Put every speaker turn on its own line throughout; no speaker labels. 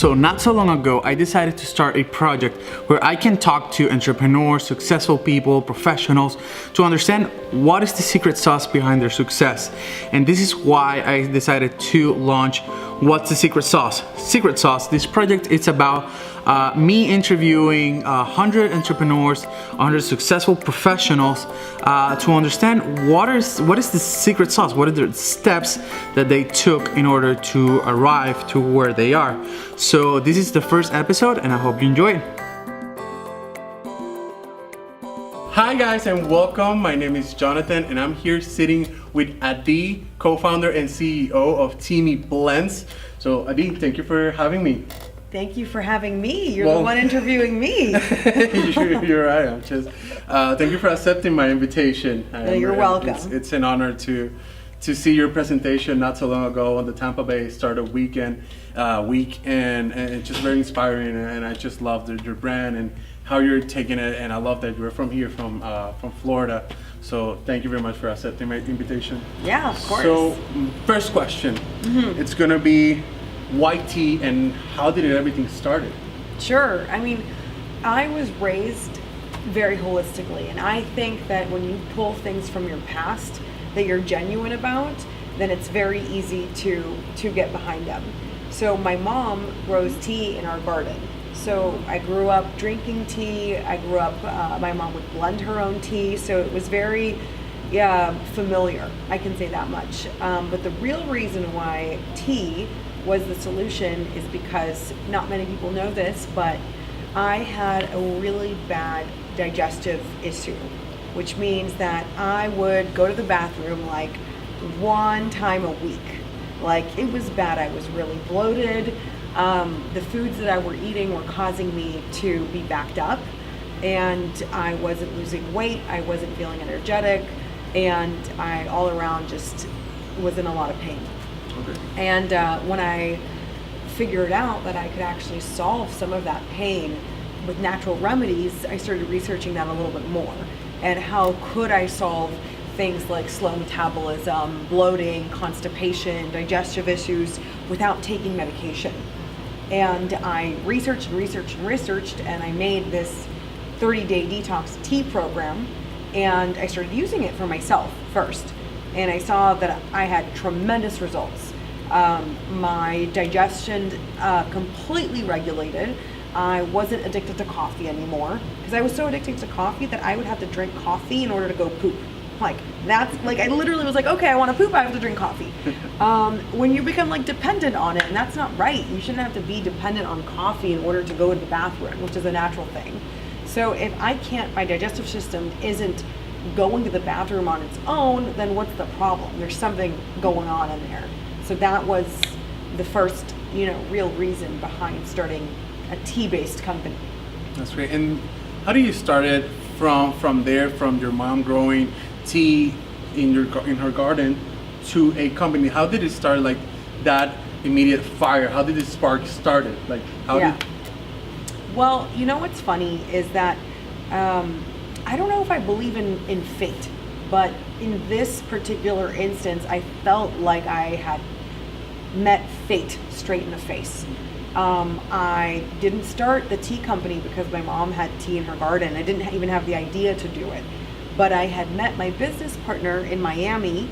So not so long ago, I decided to start a project where I can talk to entrepreneurs, successful people, professionals to understand what is the secret sauce behind their success. And this is why I decided to launch What's the Secret Sauce? Secret Sauce, this project, it's about me interviewing 100 entrepreneurs, 100 successful professionals to understand what is the secret sauce, what are the steps that they took in order to arrive to where they are. So this is the first episode and I hope you enjoy it. Hi guys and welcome. My name is Jonathan and I'm here sitting with Adi, co-founder and CEO of Teamy Blends. So Adi, thank you for having me.
Thank you for having me. You're the one interviewing me.
You're right. I'm just thank you for accepting my invitation.
You're welcome.
It's an honor to see your presentation not so long ago on the Tampa Bay Startup week, and it's just very inspiring. And I just love your brand and how you're taking it. And I love that you're from here, from Florida. So thank you very much for accepting my invitation.
Yeah, of course.
So first question, it's gonna be why tea and how did everything started?
Sure. I mean, I was raised very holistically, and I think that when you pull things from your past that you're genuine about, then it's very easy to get behind them. So my mom grows tea in our garden. So I grew up drinking tea. I grew up, my mom would blend her own tea. So it was very familiar, I can say that much. But the real reason why tea was the solution is because not many people know this, but I had a really bad digestive issue, which means that I would go to the bathroom like one time a week. Like it was bad. I was really bloated. The foods that I were eating were causing me to be backed up, and I wasn't losing weight. I wasn't feeling energetic, and I all around just was in a lot of pain.
Okay.
And when I figured out that I could actually solve some of that pain with natural remedies, I started researching that a little bit more. And how could I solve things like slow metabolism, bloating, constipation, digestive issues without taking medication? And I researched, and I made this 30-day detox tea program, and I started using it for myself first. And I saw that I had tremendous results. My digestion completely regulated. I wasn't addicted to coffee anymore, because I was so addicted to coffee that I would have to drink coffee in order to go poop. I literally was like, okay, I want to poop, I have to drink coffee. When you become dependent on it, and that's not right. You shouldn't have to be dependent on coffee in order to go to the bathroom, which is a natural thing. So if my digestive system isn't going to the bathroom on its own, then what's the problem? There's something going on in there. So that was the first, real reason behind starting a tea-based company.
That's great. And how do you start it from there, from your mom growing tea in her garden to a company? How did it start, like that immediate fire? How did the spark started?
Well, what's funny is that I don't know if I believe in fate, but in this particular instance, I felt like I had met fate straight in the face. I didn't start the tea company because my mom had tea in her garden. I didn't even have the idea to do it. But I had met my business partner in Miami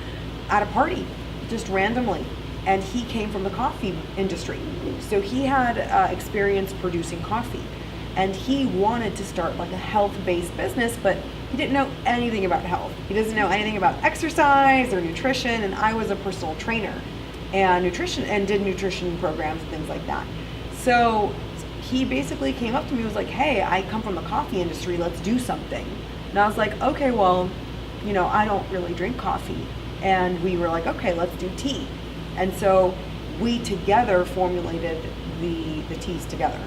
at a party, just randomly. And he came from the coffee industry. So he had experience producing coffee. And he wanted to start a health-based business, but he didn't know anything about health. He doesn't know anything about exercise or nutrition, and I was a personal trainer and did nutrition programs and things like that. So he basically came up to me and was like, hey, I come from the coffee industry, let's do something. And I was like, okay, well, I don't really drink coffee. And we were like, okay, let's do tea. And so we together formulated the teas together.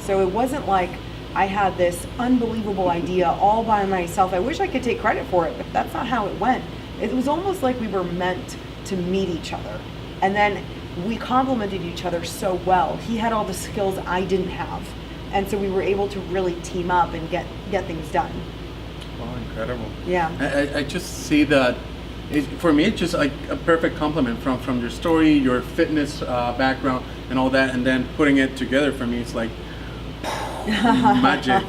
So it wasn't like I had this unbelievable idea all by myself. I wish I could take credit for it, but that's not how it went. It was almost like we were meant to meet each other. And then we complemented each other so well. He had all the skills I didn't have. And so we were able to really team up and get things done.
Oh, incredible.
Yeah.
I just see that For me, it's just like a perfect compliment from your story, your fitness background, and all that, and then putting it together for me, it's like magic.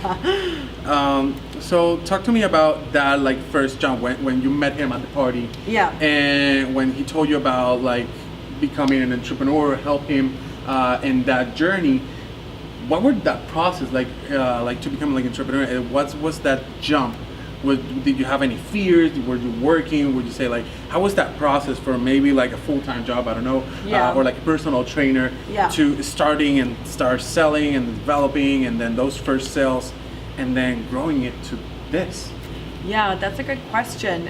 So talk to me about that, like first jump when you met him at the party.
Yeah.
And when he told you about like becoming an entrepreneur, help him in that journey. What was that process like to become like an entrepreneur? What was that jump? Did you have any fears? Were you working? Would you say like how was that process for maybe like a full-time job? I don't know, or like a personal trainer to start selling and developing, and then those first sales, and then growing it to this.
Yeah, that's a good question.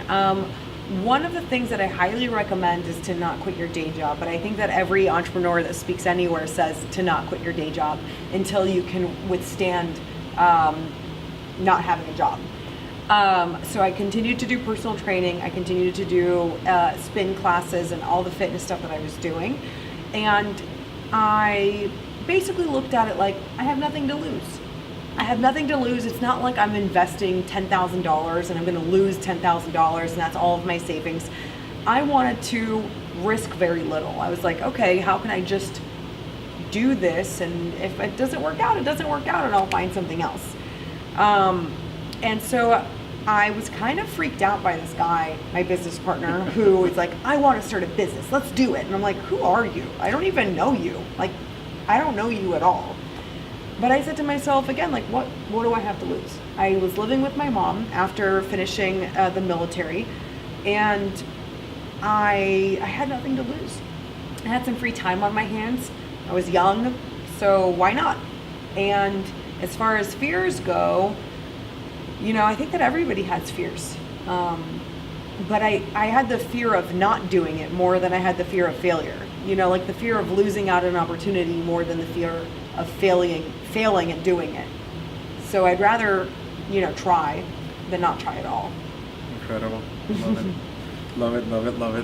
One of the things that I highly recommend is to not quit your day job, but I think that every entrepreneur that speaks anywhere says to not quit your day job until you can withstand not having a job. So I continued to do personal training. I continued to do spin classes and all the fitness stuff that I was doing. And I basically looked at it like I have nothing to lose. I have nothing to lose. It's not like I'm investing $10,000 and I'm going to lose $10,000 and that's all of my savings. I wanted to risk very little. I was like, okay, how can I just do this? And if it doesn't work out, it doesn't work out and I'll find something else. And so I was kind of freaked out by this guy, my business partner, who was like, I want to start a business. Let's do it. And I'm like, who are you? I don't even know you. Like, I don't know you at all. But I said to myself again, like, what do I have to lose? I was living with my mom after finishing the military, and I had nothing to lose. I had some free time on my hands. I was young, so why not? And as far as fears go, you know, I think that everybody has fears. But I had the fear of not doing it more than I had the fear of failure. You know, like the fear of losing out on an opportunity more than the fear of failing at doing it. So I'd rather, you know, try than not try at all.
Incredible. Love it. Love it, love it, love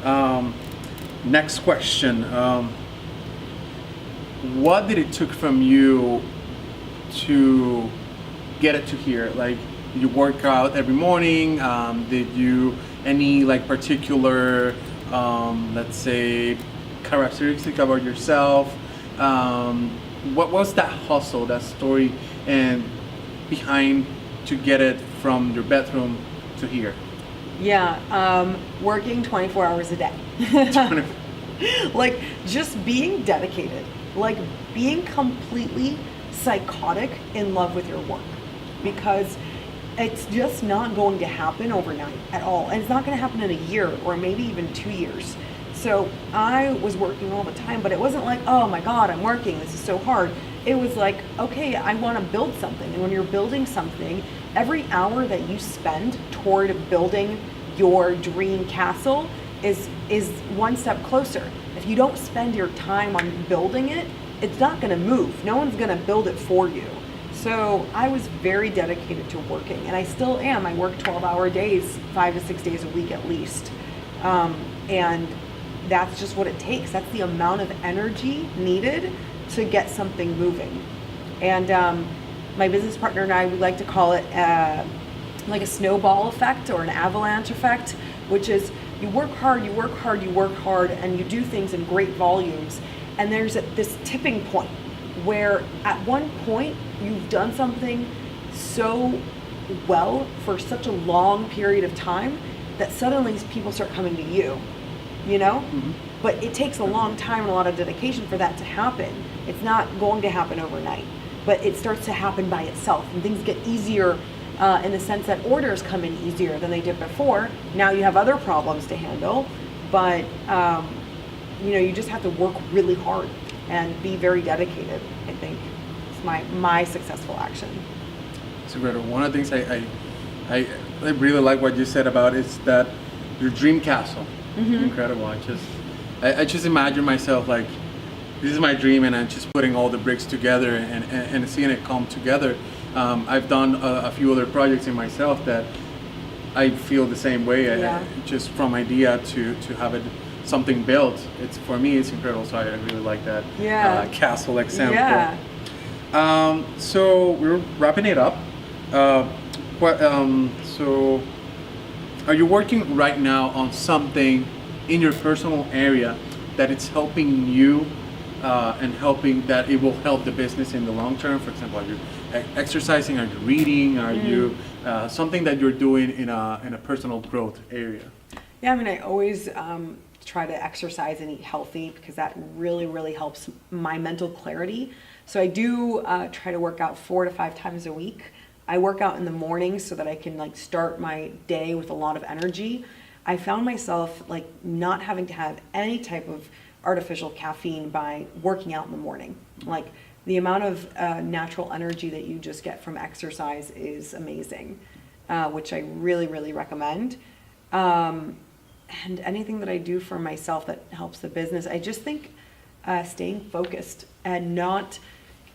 it. Next question. What did it took from you to get it to here? Like, you work out every morning? Did you any like particular, let's say, characteristic about yourself? What was that hustle, that story, and behind to get it from your bedroom to here?
Yeah, working 24 hours a day. Like, just being dedicated, like being completely psychotic in love with your work, because it's just not going to happen overnight at all, and it's not going to happen in a year or maybe even 2 years. So I was working all the time, but it wasn't like, oh my God, I'm working, this is so hard. It was like, okay, I want to build something. And when you're building something, every hour that you spend toward building your dream castle is one step closer. If you don't spend your time on building it, it's not going to move. No one's going to build it for you. So I was very dedicated to working, and I still am. I work 12-hour days, 5 to 6 days a week at least. And that's just what it takes. That's the amount of energy needed to get something moving. And my business partner and I would like to call it like a snowball effect or an avalanche effect, which is you work hard, you work hard, you work hard, and you do things in great volumes. And there's this tipping point where at one point you've done something so well for such a long period of time that suddenly people start coming to you, you know? Mm-hmm. But it takes a long time and a lot of dedication for that to happen. It's not going to happen overnight, but it starts to happen by itself, and things get easier in the sense that orders come in easier than they did before. Now you have other problems to handle, but you know, you just have to work really hard and be very dedicated. I think it's my successful action.
So one of the things I really like what you said about is that your dream castle. Mm-hmm. Incredible. I just imagine myself like, this is my dream, and I'm just putting all the bricks together and seeing it come together. I've done a few other projects in myself that I feel the same way. Yeah. Just from idea to have it something built. For me it's incredible. So I really like that castle example. Yeah. So we're wrapping it up. So Are you working right now on something in your personal area that it's helping you and helping that it will help the business in the long term? For example, are you exercising? Are you reading? Are you something that you're doing in a personal growth area?
Yeah, I mean, I always try to exercise and eat healthy because that really, really helps my mental clarity. So I do try to work out 4 to 5 times a week. I work out in the morning so that I can like start my day with a lot of energy. I found myself like not having to have any type of artificial caffeine by working out in the morning. Like the amount of natural energy that you just get from exercise is amazing, which I really, really recommend. And anything that I do for myself that helps the business, I just think staying focused and not,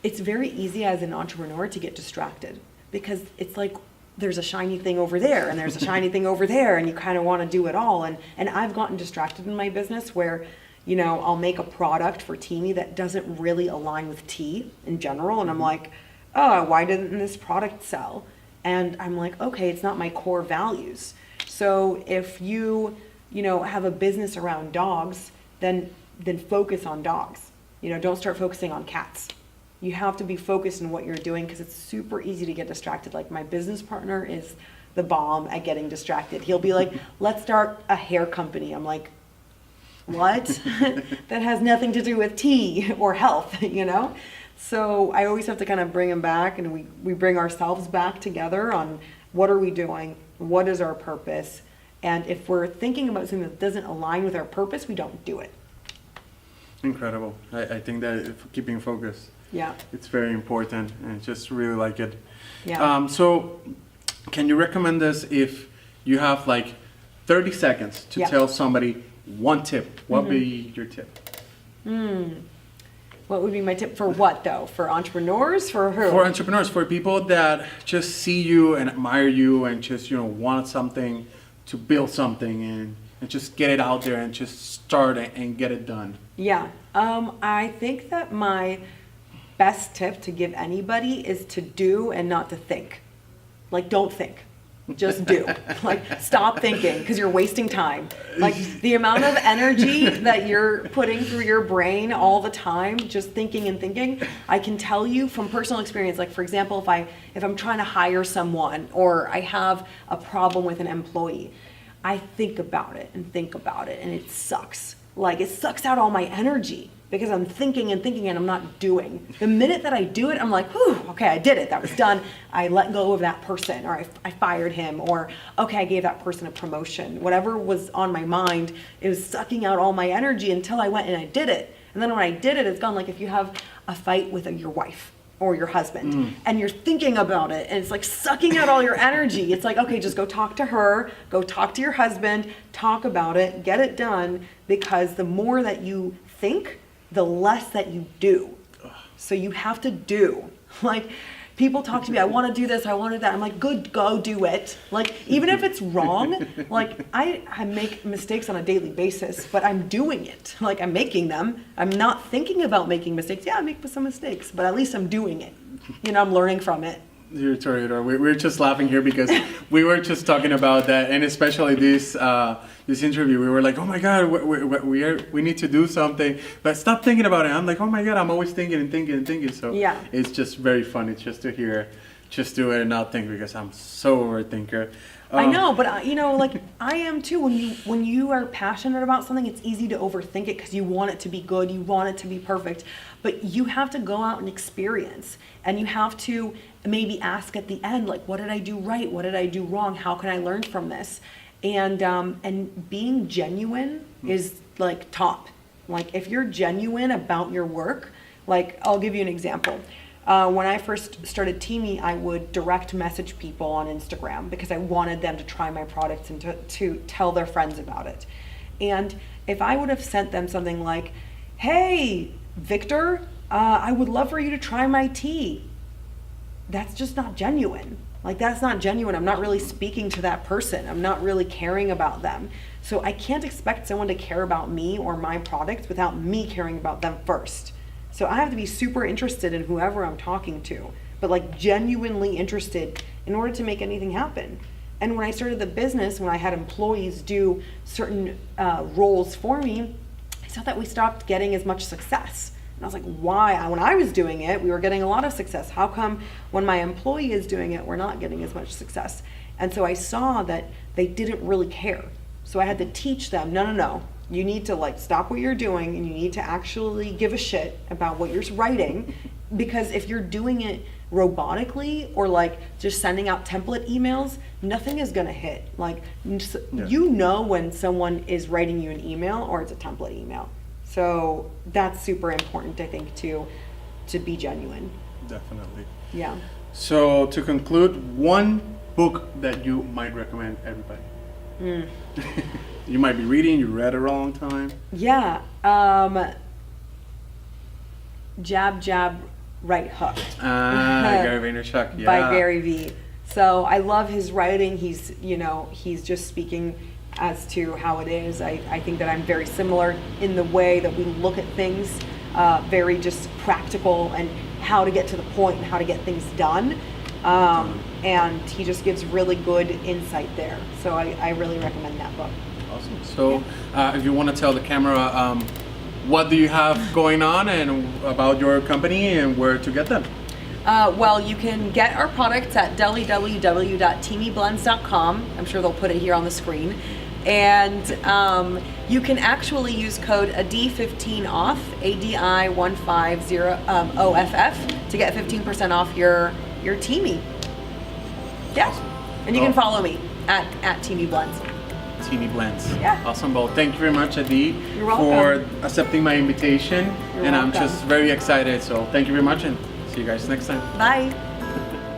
it's very easy as an entrepreneur to get distracted because it's like there's a shiny thing over there and there's a shiny thing over there and you kind of want to do it all. And I've gotten distracted in my business where, you know, I'll make a product for Teamy that doesn't really align with tea in general. And I'm like, oh, why didn't this product sell? And I'm like, okay, it's not my core values. So if you know, have a business around dogs, then focus on dogs. You know, don't start focusing on cats. You have to be focused in what you're doing because it's super easy to get distracted. Like my business partner is the bomb at getting distracted. He'll be like, let's start a hair company. I'm like, what? That has nothing to do with tea or health, you know? So I always have to kind of bring him back, and we bring ourselves back together on what are we doing? What is our purpose? And if we're thinking about something that doesn't align with our purpose, we don't do it.
Incredible. I think that keeping focus,
yeah,
it's very important, and I just really like it.
Yeah.
So can you recommend us if you have like 30 seconds to tell somebody one tip? What would be your tip?
What would be my tip for what though? For entrepreneurs? For who?
For entrepreneurs, for people that just see you and admire you and just, you know, want something to build something and just get it out there and just start it and get it done.
Yeah. I think that my best tip to give anybody is to do and not to think. Like, don't think. Just do. Like, stop thinking because you're wasting time. Like, the amount of energy that you're putting through your brain all the time, just thinking and thinking, I can tell you from personal experience. Like, for example, if I'm trying to hire someone or I have a problem with an employee, I think about it, and it sucks. Like, it sucks out all my energy because I'm thinking and I'm not doing. The minute that I do it, I'm like, whew, okay, I did it. That was done. I let go of that person, or I fired him, or okay, I gave that person a promotion. Whatever was on my mind, it was sucking out all my energy until I went and I did it. And then when I did it, it's gone. Like if you have a fight with your wife or your husband and you're thinking about it and it's like sucking out all your energy. It's like, okay, just go talk to her, go talk to your husband, talk about it, get it done, because the more that you think, the less that you do. So you have to do. Like, people talk to me, I want to do this, I want to do that. I'm like, good, go do it. Like, even if it's wrong, like I make mistakes on a daily basis, but I'm doing it. Like, I'm making them. I'm not thinking about making mistakes. Yeah, I make some mistakes, but at least I'm doing it. You know, I'm learning from it.
You're Toreador. We're just laughing here because we were just talking about that, and especially this interview. We were like, oh my God, we need to do something, but stop thinking about it. I'm like, oh my God, I'm always thinking. So yeah, it's just very funny just to hear, just do it and not think, because I'm so overthinker.
I know, but you know, like I am too. When you are passionate about something, it's easy to overthink it because you want it to be good, you want it to be perfect. But you have to go out and experience, and you have to maybe ask at the end, like, what did I do right? What did I do wrong? How can I learn from this? And being genuine is like top. Like if you're genuine about your work, like I'll give you an example. When I first started Teamy, I would direct message people on Instagram because I wanted them to try my products and to tell their friends about it. And if I would have sent them something like, hey, Victor, I would love for you to try my tea. That's just not genuine. Like, that's not genuine. I'm not really speaking to that person. I'm not really caring about them. So I can't expect someone to care about me or my products without me caring about them first. So I have to be super interested in whoever I'm talking to, but like genuinely interested in order to make anything happen. And when I started the business, when I had employees do certain roles for me, I saw that we stopped getting as much success. And I was like, why? When I was doing it, we were getting a lot of success. How come when my employee is doing it, we're not getting as much success? And so I saw that they didn't really care. So I had to teach them, no. You need to like stop what you're doing and you need to actually give a shit about what you're writing, because if you're doing it robotically or like just sending out template emails, nothing is gonna hit. Like you know when someone is writing you an email or it's a template email. So that's super important, I think, to be genuine.
Definitely.
Yeah.
So to conclude, one book that you might recommend everybody. You might be reading, you read it a long time.
Yeah. Jab, Jab, Right Hook.
Gary Vaynerchuk, yeah.
By Gary V. So I love his writing. He's just speaking as to how it is. I think that I'm very similar in the way that we look at things, very just practical and how to get to the point and how to get things done. And he just gives really good insight there. So I really recommend that book.
Awesome. So if you want to tell the camera, what do you have going on and about your company and where to get them?
Well, you can get our products at www.teamyblends.com. I'm sure they'll put it here on the screen. And you can actually use code ADI15OFF, ADI150OFF, to get 15% off your Teamy. Yeah.
Awesome.
And you can follow me at Teamy Blends.
Teamy Blends.
Yeah.
Awesome. Well, thank you very much, Adi,
You're welcome.
for accepting my invitation.
You're
and
welcome.
I'm just very excited. So thank you very much and see you guys next time.
Bye.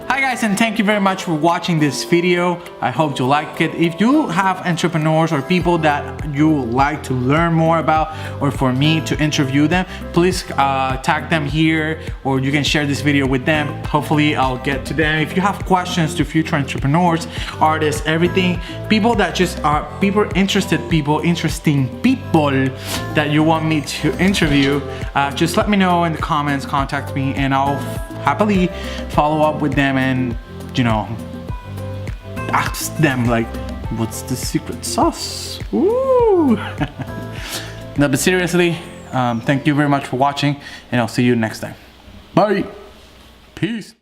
Hi guys, and thank you very much for watching this video. I hope you like it. If you have entrepreneurs or people that you would like to learn more about, or for me to interview them, please tag them here, or you can share this video with them. Hopefully I'll get to them. If you have questions to future entrepreneurs, artists, everything, people that just are interesting people that you want me to interview, just let me know in the comments, contact me, and I'll happily follow up with them and, you know, ask them like, what's the secret sauce? Woo! No, but seriously, thank you very much for watching, and I'll see you next time. Bye. Peace.